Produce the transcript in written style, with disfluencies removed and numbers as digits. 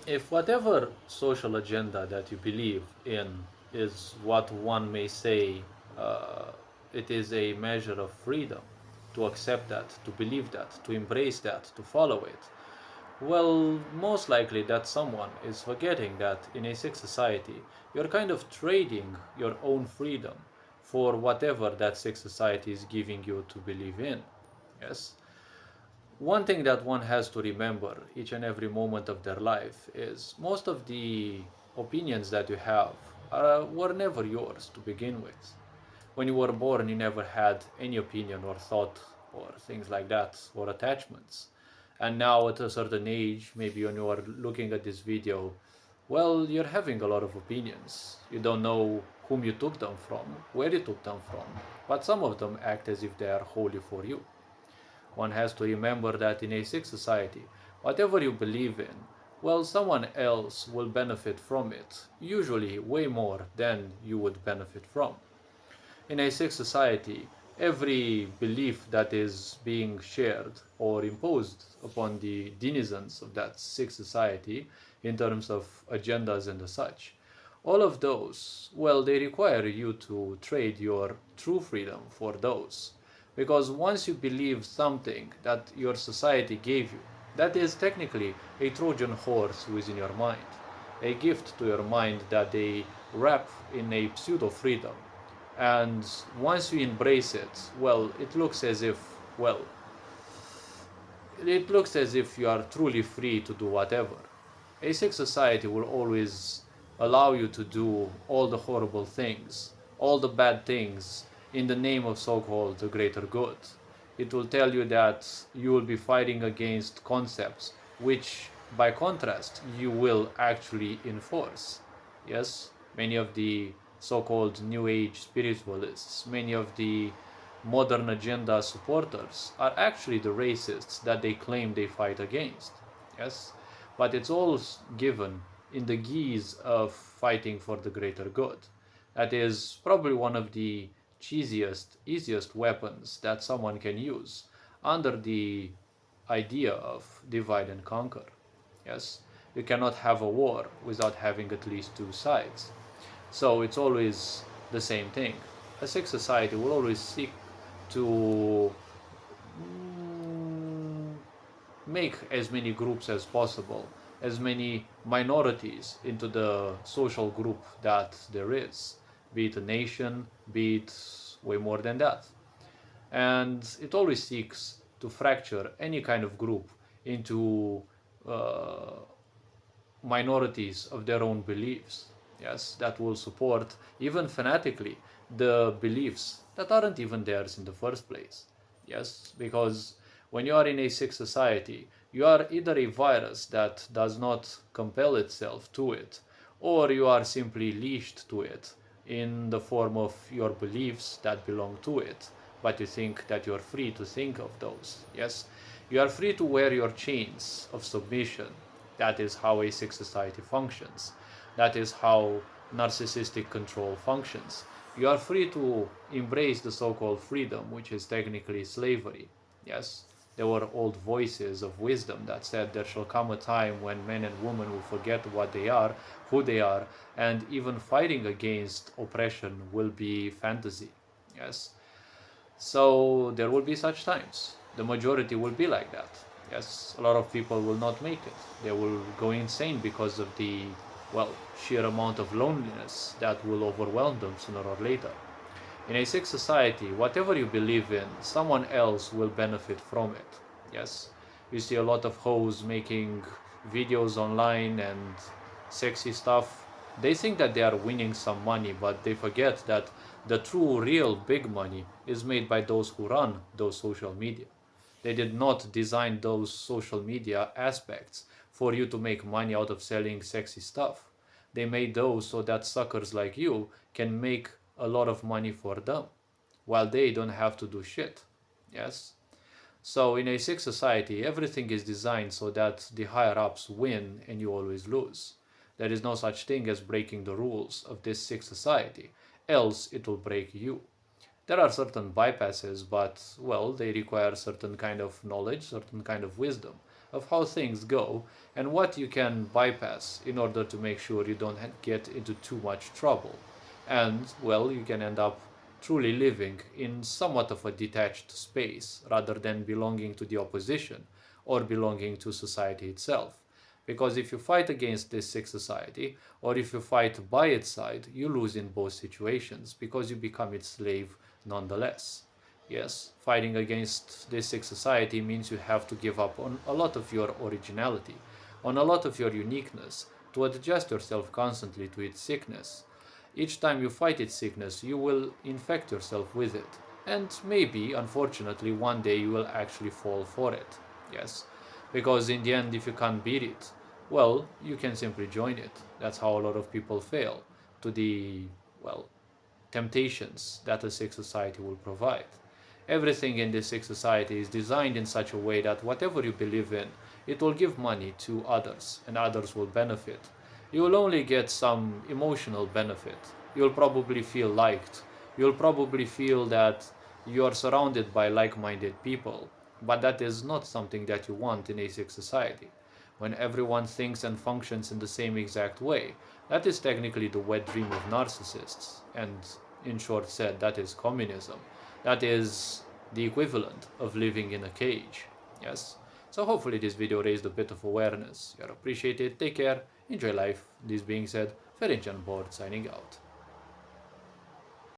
If whatever social agenda that you believe in is what one may say, uh, it is a measure of freedom to accept that, to believe that, to embrace that, to follow it, well, most likely that someone is forgetting that in a sick society, you're kind of trading your own freedom for whatever that sick society is giving you to believe in. Yes? One thing that one has to remember each and every moment of their life is most of the opinions that you have were never yours to begin with. When you were born, you never had any opinion or thought or things like that or attachments. And now, at a certain age, maybe when you are looking at this video, well, you're having a lot of opinions. You don't know whom you took them from, where you took them from, but some of them act as if they are wholly for you. One has to remember that in a sick society, whatever you believe in, well, someone else will benefit from it, usually way more than you would benefit from. In a sick society, every belief that is being shared or imposed upon the denizens of that sick society in terms of agendas and such, all of those, well, they require you to trade your true freedom for those. Because once you believe something that your society gave you, that is technically a Trojan horse within your mind, a gift to your mind that they wrap in a pseudo freedom. And once you embrace it, well, it looks as if you are truly free to do whatever. A sick society will always allow you to do all the horrible things, all the bad things, in the name of so-called the greater good. It will tell you that you will be fighting against concepts which, by contrast, you will actually enforce. Yes, many of the so-called New Age spiritualists, many of the modern agenda supporters are actually the racists that they claim they fight against. Yes, but it's all given in the guise of fighting for the greater good. That is probably one of the cheesiest, easiest weapons that someone can use under the idea of divide and conquer. Yes, you cannot have a war without having at least two sides. So it's always the same thing. A sick society will always seek to mm, make as many groups as possible, as many minorities into the social group that there is, be it a nation, be it way more than that. And it always seeks to fracture any kind of group into uh, minorities of their own beliefs. Yes, that will support, even fanatically, the beliefs that aren't even theirs in the first place. Yes, because when you are in a sick society, you are either a virus that does not compel itself to it, or you are simply leashed to it in the form of your beliefs that belong to it, but you think that you are free to think of those. Yes, you are free to wear your chains of submission. That is how a sick society functions. That is how narcissistic control functions. You are free to embrace the so-called freedom, which is technically slavery. Yes, there were old voices of wisdom that said there shall come a time when men and women will forget what they are, who they are, and even fighting against oppression will be fantasy. Yes, so there will be such times. The majority will be like that. Yes, a lot of people will not make it. They will go insane because of the, well, sheer amount of loneliness that will overwhelm them sooner or later. In a sick society, whatever you believe in, someone else will benefit from it. Yes, you see a lot of hoes making videos online and sexy stuff. They think that they are winning some money, but they forget that the true, real big money is made by those who run those social media. They did not design those social media aspects for you to make money out of selling sexy stuff. They made those so that suckers like you can make a lot of money for them, while they don't have to do shit. Yes? So in a sick society, everything is designed so that the higher ups win and you always lose. There is no such thing as breaking the rules of this sick society, else it will break you. There are certain bypasses, but well, they require certain kind of knowledge, certain kind of wisdom. of how things go and what you can bypass in order to make sure you don't get into too much trouble. And, well, you can end up truly living in somewhat of a detached space rather than belonging to the opposition or belonging to society itself. Because if you fight against this sick society, or if you fight by its side, you lose in both situations because you become its slave nonetheless. Yes, fighting against this sick society means you have to give up on a lot of your originality, on a lot of your uniqueness, to adjust yourself constantly to its sickness. Each time you fight its sickness, you will infect yourself with it. And maybe, unfortunately, one day you will actually fall for it. Yes. Because in the end, if you can't beat it, well, you can simply join it. That's how a lot of people fail to the, well, temptations that a sick society will provide. Everything in this sick society is designed in such a way that whatever you believe in, it will give money to others, and others will benefit. You will only get some emotional benefit. You'll probably feel liked. You'll probably feel that you are surrounded by like minded people, but that is not something that you want in a sick society. When everyone thinks and functions in the same exact way, that is technically the wet dream of narcissists, and in short said, that is communism. That is the equivalent of living in a cage. Yes? So hopefully this video raised a bit of awareness. You're appreciated, take care, enjoy life. This being said, Ferencjan Board signing out.